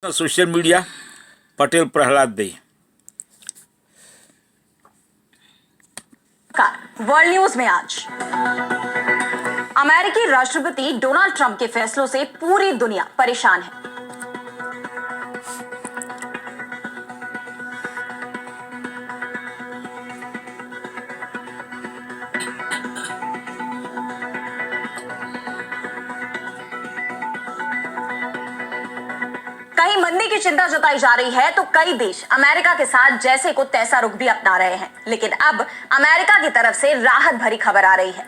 Social media Patel Prahlad दे। World news में आज अमेरिकी राष्ट्रपति डोनाल्ड ट्रंप के फैसलों से पूरी दुनिया परेशान है। कहीं मंदी की चिंता जताई जा रही है तो कई देश अमेरिका के साथ जैसे को तैसा रुख भी अपना रहे हैं। लेकिन अब अमेरिका की तरफ से राहत भरी खबर आ रही है।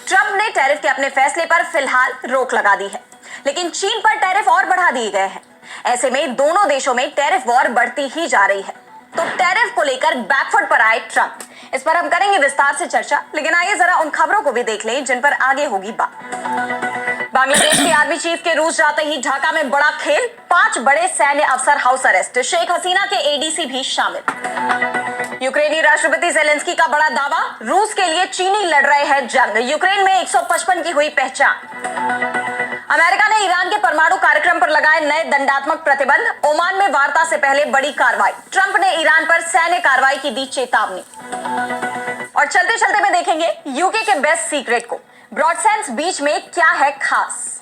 ट्रंप ने टैरिफ के अपने फैसले पर फिलहाल रोक लगा दी है, लेकिन चीन पर टैरिफ और बढ़ा दिए गए हैं। ऐसे में दोनों देशों में टैरिफ वॉर बढ़ती ही जा रही है। तो टैरिफ को लेकर बैकफुट पर आए ट्रंप, इस पर हम करेंगे विस्तार से चर्चा। लेकिन आइए जरा उन खबरों को भी देख लें जिन पर आगे होगी बात। बांग्लादेश के आर्मी चीफ के रूस जाते ही ढाका में बड़ा खेल, 5 बड़े सैन्य अफसर हाउस अरेस्ट, शेख हसीना के एडीसी भी शामिल। यूक्रेनी राष्ट्रपति जेलेंस्की का बड़ा दावा, रूस के लिए चीनी लड़ रहे हैं जंग, यूक्रेन में 155 की हुई पहचान। अमेरिका ने ईरान के परमाणु कार्यक्रम पर लगाए नए दंडात्मक प्रतिबंध, ओमान में वार्ता से पहले बड़ी कार्रवाई, ट्रंप ने ईरान पर सैन्य कार्रवाई की दी चेतावनी। और चलते चलते में देखेंगे यूके के बेस्ट सीक्रेट को, ब्रॉडसेंस बीच में क्या है खास।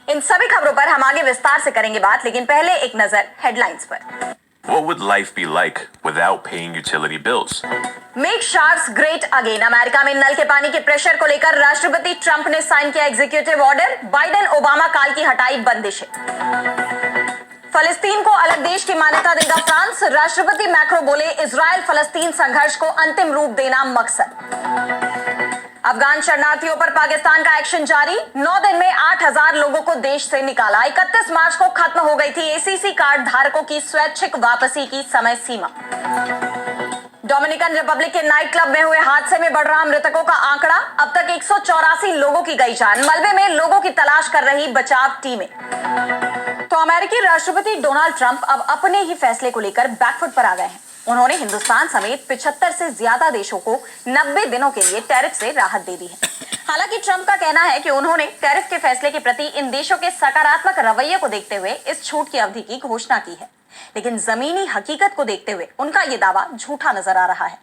इन सभी खबरों पर हम आगे विस्तार से करेंगे बात, लेकिन पहले एक नजर हेडलाइंस पर। What would life be like without paying utility bills? Make sharks great again, America में नल के पानी के प्रेशर को लेकर राष्ट्रपति ट्रंप ने साइन किया एग्जीक्यूटिव ऑर्डर, बाइडेन ओबामा काल की हटाई बंदिशें। फलस्तीन को अलग देश की मान्यता देगा फ्रांस, राष्ट्रपति मैक्रो बोले इजराइल फलस्तीन संघर्ष को अंतिम रूप देना मकसद। अफगान शरणार्थियों पर पाकिस्तान का एक्शन जारी, 9 दिन में 8,000 लोगों को देश से निकाला। 31 मार्च को खत्म हो गई थी एसीसी कार्ड धारकों की स्वैच्छिक वापसी की समय सीमा। डोमिनिकन रिपब्लिक के नाइट क्लब में हुए हादसे में बढ़ रहा मृतकों का आंकड़ा, अब तक 184 लोगों की गई जान, मलबे में लोगों की तलाश कर रही बचाव टीमें। तो अमेरिकी राष्ट्रपति डोनाल्ड ट्रंप अब अपने ही फैसले को लेकर बैकफुट पर आ गए हैं। उन्होंने हिंदुस्तान समेत 75 से ज्यादा देशों को 90 दिनों के लिए टैरिफ से राहत दे दी है। हालांकि ट्रंप का कहना है कि उन्होंने टैरिफ के फैसले के प्रति इन देशों के सकारात्मक रवैये को देखते हुए इस छूट की अवधि की घोषणा की है, लेकिन जमीनी हकीकत को देखते हुए उनका ये दावा झूठा नजर आ रहा है।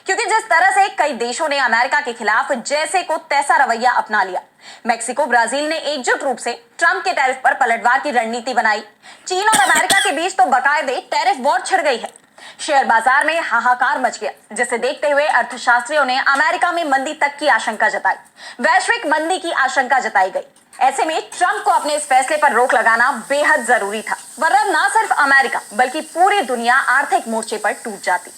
क्योंकि जिस तरह से कई देशों ने अमेरिका के खिलाफ जैसे को तैसा रवैया अपना लिया, मेक्सिको, ब्राजील ने एकजुट रूप से ट्रंप के टैरिफ पर पलटवार की रणनीति बनाई। चीन और अमेरिका के बीच तो बाकायदे टैरिफ वॉर छिड़ गई है। शेयर बाजार में हाहाकार मच गया, जिसे देखते हुए अर्थशास्त्रियों ने अमेरिका में मंदी तक की आशंका जताई, वैश्विक मंदी की आशंका जताई गई। ऐसे में ट्रंप को अपने इस फैसले पर रोक लगाना बेहद जरूरी था, वरना न सिर्फ अमेरिका बल्कि पूरी दुनिया आर्थिक मोर्चे पर टूट जाती।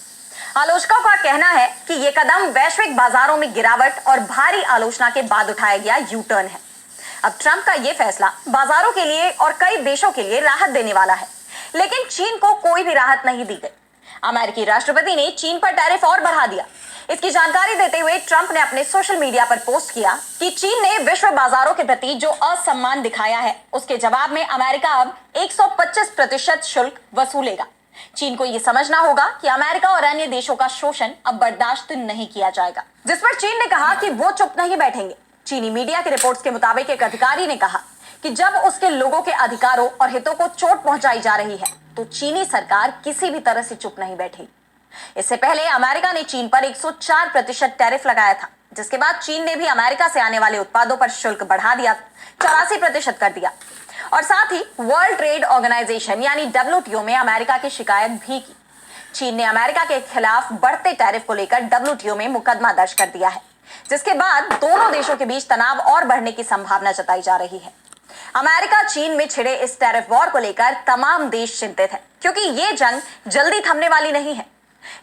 आलोचकों का कहना है कि यह कदम वैश्विक बाजारों में गिरावट और भारी आलोचना के बाद उठाया गया यू टर्न है। अब ट्रंप का यह फैसला बाजारों के लिए और कई देशों के लिए राहत देने वाला है, लेकिन चीन को कोई भी राहत नहीं दी गई। अमेरिकी राष्ट्रपति ने चीन पर टैरिफ और बढ़ा दिया। इसकी जानकारी देते हुए ट्रंप ने अपने सोशल मीडिया पर पोस्ट किया कि चीन ने विश्व बाजारों के प्रति जो असम्मान दिखाया है, उसके जवाब में अमेरिका अब 125% शुल्क वसूलेगा। चीन को यह समझना होगा कि अमेरिका और अन्य देशों का शोषण अब बर्दाश्त नहीं किया जाएगा, जिस पर चीन ने कहा कि वो चुप नहीं बैठेंगे। चीनी मीडिया के रिपोर्ट्स के मुताबिक एक अधिकारी ने कहा कि जब उसके लोगों के अधिकारों और हितों को चोट पहुंचाई जा रही है तो चीनी सरकार किसी भी तरह से चुप नहीं बैठेगी। इससे पहले अमेरिका ने चीन पर 104% टैरिफ लगाया था, जिसके बाद चीन ने भी अमेरिका से आने वाले उत्पादों पर शुल्क बढ़ा दिया, 84% कर दिया। और साथ ही वर्ल्ड ट्रेड ऑर्गेनाइजेशन यानी WTO में अमेरिका की शिकायत भी की। चीन ने अमेरिका के खिलाफ बढ़ते टैरिफ को लेकर WTO में मुकदमा दर्ज कर दिया है, जिसके बाद दोनों देशों के बीच तनाव और बढ़ने की संभावना जताई जा रही है। अमेरिका चीन में छिड़े इस टैरिफ वॉर को लेकर तमाम देश चिंतित हैं, क्योंकि ये जंग जल्दी थमने वाली नहीं है।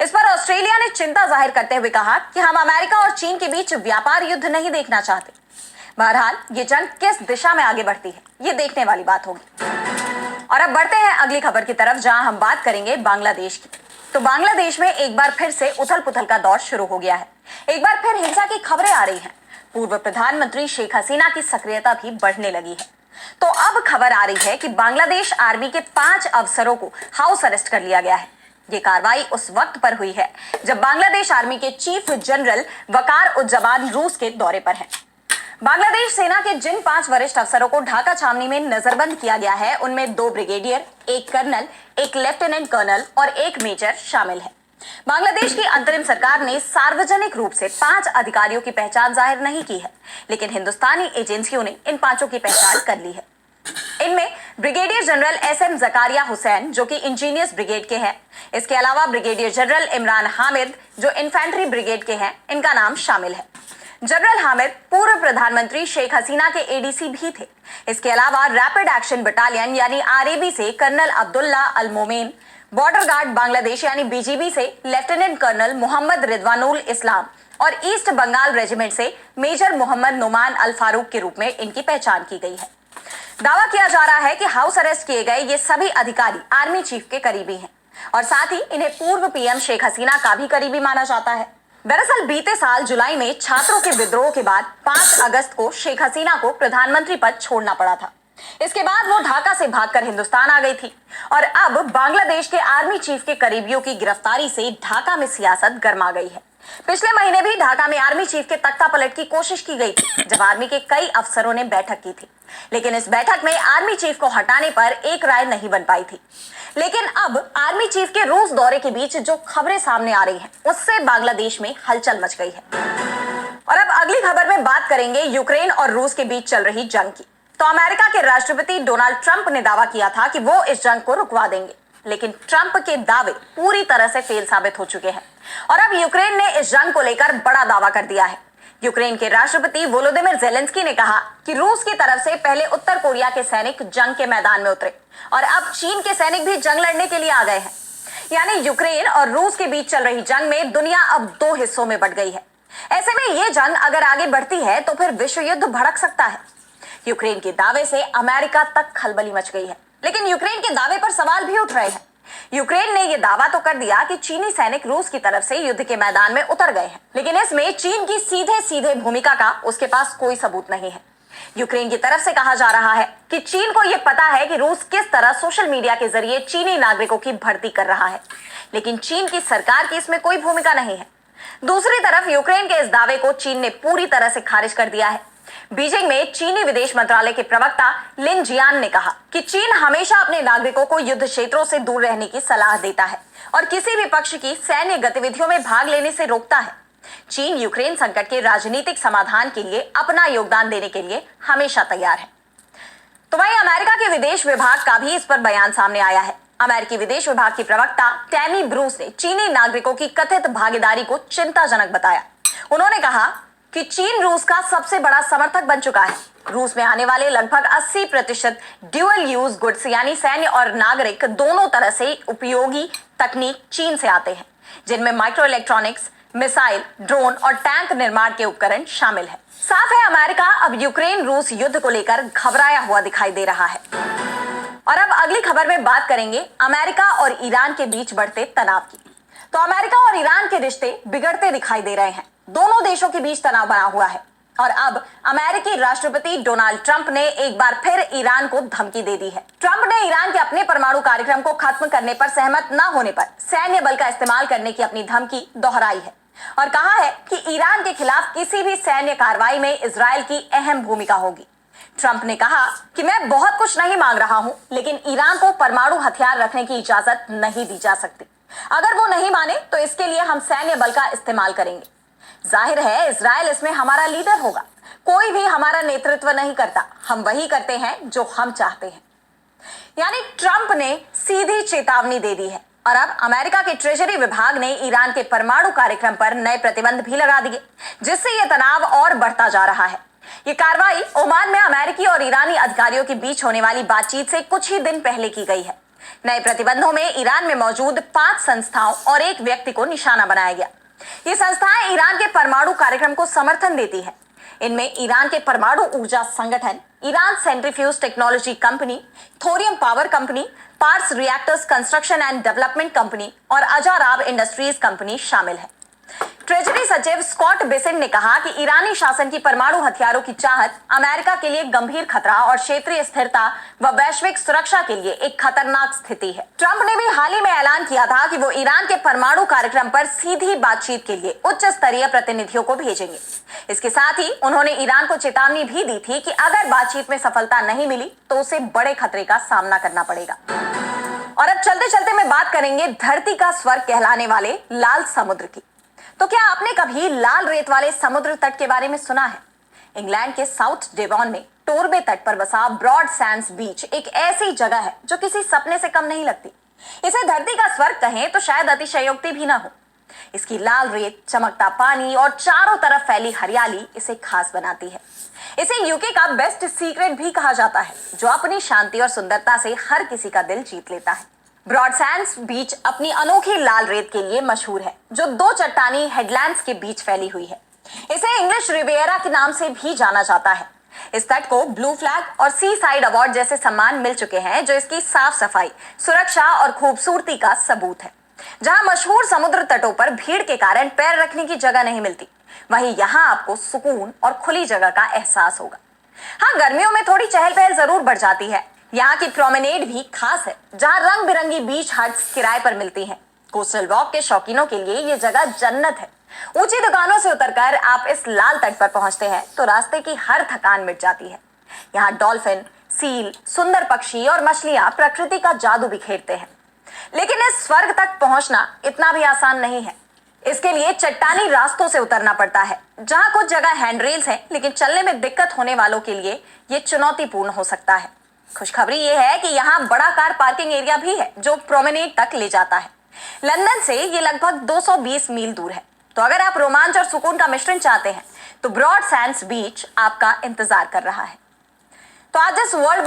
इस पर ऑस्ट्रेलिया ने चिंता जाहिर करते हुए कहा कि हम अमेरिका और चीन के बीच व्यापार युद्ध नहीं देखना चाहते। बहरहाल ये जंग किस दिशा में आगे बढ़ती है, ये देखने वाली बात होगी। और अब बढ़ते हैं अगली खबर की तरफ, जहां हम बात करेंगे बांग्लादेश की। तो बांग्लादेश में एक बार फिर से उथल पुथल का दौर शुरू हो गया है। एक बार फिर हिंसा की खबरें आ रही हैं। पूर्व प्रधानमंत्री शेख हसीना की सक्रियता भी बढ़ने लगी है। तो अब खबर आ रही है कि बांग्लादेश आर्मी के 5 अफसरों को हाउस अरेस्ट कर लिया गया है। ये कार्रवाई उस वक्त पर हुई है जब बांग्लादेश आर्मी के चीफ जनरल वकार उज्जमान रूस के दौरे पर हैं। बांग्लादेश सेना के जिन 5 वरिष्ठ अफसरों को ढाका छावनी में नजरबंद किया गया है, उनमें 2 ब्रिगेडियर, 1 कर्नल, 1 लेफ्टिनेंट कर्नल और 1 मेजर शामिल है। बांग्लादेश की अंतरिम सरकार ने सार्वजनिक रूप से 5 अधिकारियों की पहचान जाहिर नहीं की है, लेकिन हिंदुस्तानी एजेंसियों ने इन 5 की पहचान कर ली है। इनमें brigadier general SM Zakaria Hussain, जो कि इंजीनियर्स ब्रिगेड के हैं। इसके अलावा ब्रिगेडियर जनरल इमरान हामिद, जो इन्फेंट्री ब्रिगेड के हैं, इनका नाम शामिल है। जनरल हामिद पूर्व प्रधानमंत्री शेख हसीना के ADC भी थे। इसके अलावा रैपिड एक्शन बटालियन यानी RAB से कर्नल अब्दुल्ला अल मोमेन, बॉर्डर गार्ड बांग्लादेश यानी BGB से लेफ्टिनेंट कर्नल मोहम्मद रिजवानुल इस्लाम और ईस्ट बंगाल रेजिमेंट से मेजर मोहम्मद नोमान अल फारूक के रूप में इनकी पहचान की गई है। दावा किया जा रहा है कि हाउस अरेस्ट किए गए ये सभी अधिकारी आर्मी चीफ के करीबी हैं और साथ ही इन्हें पूर्व PM शेख हसीना का भी करीबी माना जाता है। दरअसल बीते साल जुलाई में छात्रों के विद्रोह के बाद 5 अगस्त को शेख हसीना को प्रधानमंत्री पद छोड़ना पड़ा था। इसके बाद वो ढाका से भागकर हिंदुस्तान आ गई थी और अब बांग्लादेश के आर्मी चीफ के करीबियों की गिरफ्तारी से ढाका में सियासत गर्मा गई है। पिछले महीने भी ढाका में आर्मी चीफ के तख्ता पलट की कोशिश की गई थी, जब आर्मी के कई अफसरों ने बैठक की थी, लेकिन इस बैठक में आर्मी चीफ को हटाने पर एक राय नहीं बन पाई थी। लेकिन अब आर्मी चीफ के रूस दौरे के बीच जो खबरें सामने आ रही हैं, उससे बांग्लादेश में हलचल मच गई है। और अब अगली खबर में बात करेंगे यूक्रेन और रूस के बीच चल रही जंग की। तो अमेरिका के राष्ट्रपति डोनाल्ड ट्रंप ने दावा किया था कि वो इस जंग को रुकवा देंगे, लेकिन ट्रंप के दावे पूरी तरह से फेल साबित हो चुके हैं और अब यूक्रेन ने इस जंग को लेकर बड़ा दावा कर दिया है। यूक्रेन के राष्ट्रपति वोलोदिमिर ज़ेलेंस्की ने कहा कि रूस की तरफ से पहले उत्तर कोरिया के सैनिक जंग के मैदान में उतरे और अब चीन के सैनिक भी जंग लड़ने के लिए आ गए हैं। यानी यूक्रेन और रूस के बीच चल रही जंग में दुनिया अब 2 हिस्सों में बंट गई है। ऐसे में ये जंग अगर आगे बढ़ती है तो फिर विश्व युद्ध भड़क सकता है। यूक्रेन के दावे से अमेरिका तक खलबली मच गई है, लेकिन यूक्रेन के दावे पर सवाल भी उठ रहे हैं। यूक्रेन ने यह दावा तो कर दिया कि चीनी सैनिक रूस की तरफ से युद्ध के मैदान में उतर गए हैं, लेकिन इसमें चीन की सीधे भूमिका का उसके पास कोई सबूत नहीं है। यूक्रेन की तरफ से कहा जा रहा है कि चीन को यह पता है कि रूस किस तरह सोशल मीडिया के जरिए चीनी नागरिकों की भर्ती कर रहा है, लेकिन चीन की सरकार की इसमें कोई भूमिका नहीं है। दूसरी तरफ यूक्रेन के इस दावे को चीन ने पूरी तरह से खारिज कर दिया है। बीजिंग में चीनी विदेश मंत्रालय के प्रवक्ता लिन जियान ने कहा कि चीन हमेशा अपने नागरिकों को युद्ध क्षेत्रों से दूर रहने की सलाह देता है और किसी भी पक्ष की सैन्य गतिविधियों में भाग लेने से रोकता है। चीन यूक्रेन संकट के राजनीतिक समाधान के लिए अपना योगदान देने के लिए हमेशा तैयार है। तो वहीं अमेरिका के विदेश विभाग का भी इस पर बयान सामने आया है। अमेरिकी विदेश विभाग की प्रवक्ता टैमी ब्रूस ने चीनी नागरिकों की कथित भागीदारी को चिंताजनक बताया। उन्होंने कहा कि चीन रूस का सबसे बड़ा समर्थक बन चुका है। रूस में आने वाले लगभग 80% ड्यूअल यूज गुड्स यानी सैन्य और नागरिक दोनों तरह से उपयोगी तकनीक चीन से आते हैं, जिनमें माइक्रो इलेक्ट्रॉनिक्स, मिसाइल, ड्रोन और टैंक निर्माण के उपकरण शामिल है। साफ है, अमेरिका अब यूक्रेन रूस युद्ध को लेकर घबराया हुआ दिखाई दे रहा है। और अब अगली खबर में बात करेंगे अमेरिका और ईरान के बीच बढ़ते तनाव की। तो अमेरिका और ईरान के रिश्ते बिगड़ते दिखाई दे रहे हैं। दोनों देशों के बीच तनाव बना हुआ है और अब अमेरिकी राष्ट्रपति डोनाल्ड ट्रंप ने एक बार फिर ईरान को धमकी दे दी है। ट्रंप ने ईरान के अपने परमाणु कार्यक्रम को खत्म करने पर सहमत न होने पर सैन्य बल का इस्तेमाल करने की अपनी धमकी दोहराई है और कहा है कि ईरान के खिलाफ किसी भी सैन्य कार्रवाई में इजरायल की अहम भूमिका होगी। ट्रंप ने कहा कि मैं बहुत कुछ नहीं मांग रहा हूं, लेकिन ईरान को परमाणु हथियार रखने की इजाजत नहीं दी जा सकती। अगर वो नहीं माने तो इसके लिए हम सैन्य बल का इस्तेमाल करेंगे। जाहिर है इजरायल इसमें हमारा लीडर होगा। कोई भी हमारा नेतृत्व नहीं करता, हम वही करते हैं जो हम चाहते हैं। यानी ट्रंप ने सीधी चेतावनी दे दी है और अब अमेरिका के ट्रेजरी विभाग ने ईरान के परमाणु कार्यक्रम पर नए प्रतिबंध भी लगा दिए, जिससे यह तनाव और बढ़ता जा रहा है। ये कार्रवाई ओमान में अमेरिकी और ईरानी अधिकारियों के बीच होने वाली बातचीत से कुछ ही दिन पहले की गई है। नए प्रतिबंधों में ईरान में मौजूद 5 संस्थाओं और एक व्यक्ति को निशाना बनाया गया। ये संस्थाएं ईरान के परमाणु कार्यक्रम को समर्थन देती है। इनमें ईरान के परमाणु ऊर्जा संगठन, Iran centrifuge technology company, thorium power company, Pars reactors construction and development company और अजाराब इंडस्ट्रीज कंपनी शामिल है। ट्रेजरी सचिव स्कॉट बेसेंट ने कहा कि ईरानी शासन की परमाणु हथियारों की चाहत अमेरिका के लिए गंभीर खतरा और क्षेत्रीय स्थिरता व वैश्विक सुरक्षा के लिए एक खतरनाक स्थिति है। ट्रंप ने भी हाल ही में ऐलान किया था कि वो ईरान के परमाणु कार्यक्रम पर सीधी बातचीत के लिए उच्च स्तरीय प्रतिनिधियों को भेजेंगे। इसके साथ ही उन्होंने ईरान को चेतावनी भी दी थी कि अगर बातचीत में सफलता नहीं मिली तो उसे बड़े खतरे का सामना करना पड़ेगा। और अब चलते चलते मैं बात करेंगे धरती का स्वर्ग कहलाने वाले लाल समुद्र की। तो क्या आपने कभी लाल रेत वाले समुद्र तट के बारे में सुना है? इंग्लैंड के साउथ डेवॉन में टोरबे तट पर बसा ब्रॉड सैंड्स बीच एक ऐसी जगह है जो किसी सपने से कम नहीं लगती। इसे धरती का स्वर्ग कहें तो शायद अतिशयोक्ति भी ना हो। इसकी लाल रेत, चमकता पानी और चारों तरफ फैली हरियाली इसे खास बनाती है। इसे यूके का बेस्ट सीक्रेट भी कहा जाता है, जो अपनी शांति और सुंदरता से हर किसी का दिल जीत लेता है। ब्रॉड सैंड्स बीच अपनी अनोखी लाल रेत के लिए मशहूर है, जो दो चट्टानी हेडलैंड्स के बीच फैली हुई है। इसे इंग्लिश रिवियरा के नाम से भी जाना जाता है। इस तट को ब्लू फ्लैग और सी साइड अवार्ड जैसे सम्मान मिल चुके हैं, जो इसकी साफ सफाई, सुरक्षा और खूबसूरती का सबूत है। जहां मशहूर समुद्र तटों पर भीड़ के कारण पैर रखने की जगह नहीं मिलती, वहीं यहाँ आपको सुकून और खुली जगह का एहसास होगा। हाँ, गर्मियों में थोड़ी चहल पहल जरूर बढ़ जाती है। यहाँ की प्रोमेनेड भी खास है, जहाँ रंग बिरंगी बीच हट्स किराए पर मिलती हैं। कोस्टल वॉक के शौकीनों के लिए ये जगह जन्नत है। ऊंची दुकानों से उतरकर आप इस लाल तट पर पहुंचते हैं तो रास्ते की हर थकान मिट जाती है। यहाँ डॉल्फिन, सील, सुंदर पक्षी और मछलियां प्रकृति का जादू बिखेरते हैं। लेकिन इस स्वर्ग तक पहुंचना इतना भी आसान नहीं है। इसके लिए चट्टानी रास्तों से उतरना पड़ता है। जहां कुछ जगह हैंडरेल्स हैं, लेकिन चलने में दिक्कत होने वालों के लिए ये चुनौतीपूर्ण हो सकता है। खुशखबरी ये है कि यहाँ बड़ा कार पार्किंग एरिया भी है, जो प्रोमेनेड तक ले जाता है। लंदन से ये लगभग 220 मील दूर है। तो अगर आप रोमांच और सुकून का मिश्रण चाहते हैं तो ब्रॉड सैंड्स बीच आपका इंतजार कर रहा है। तो आज इस वर्ल्ड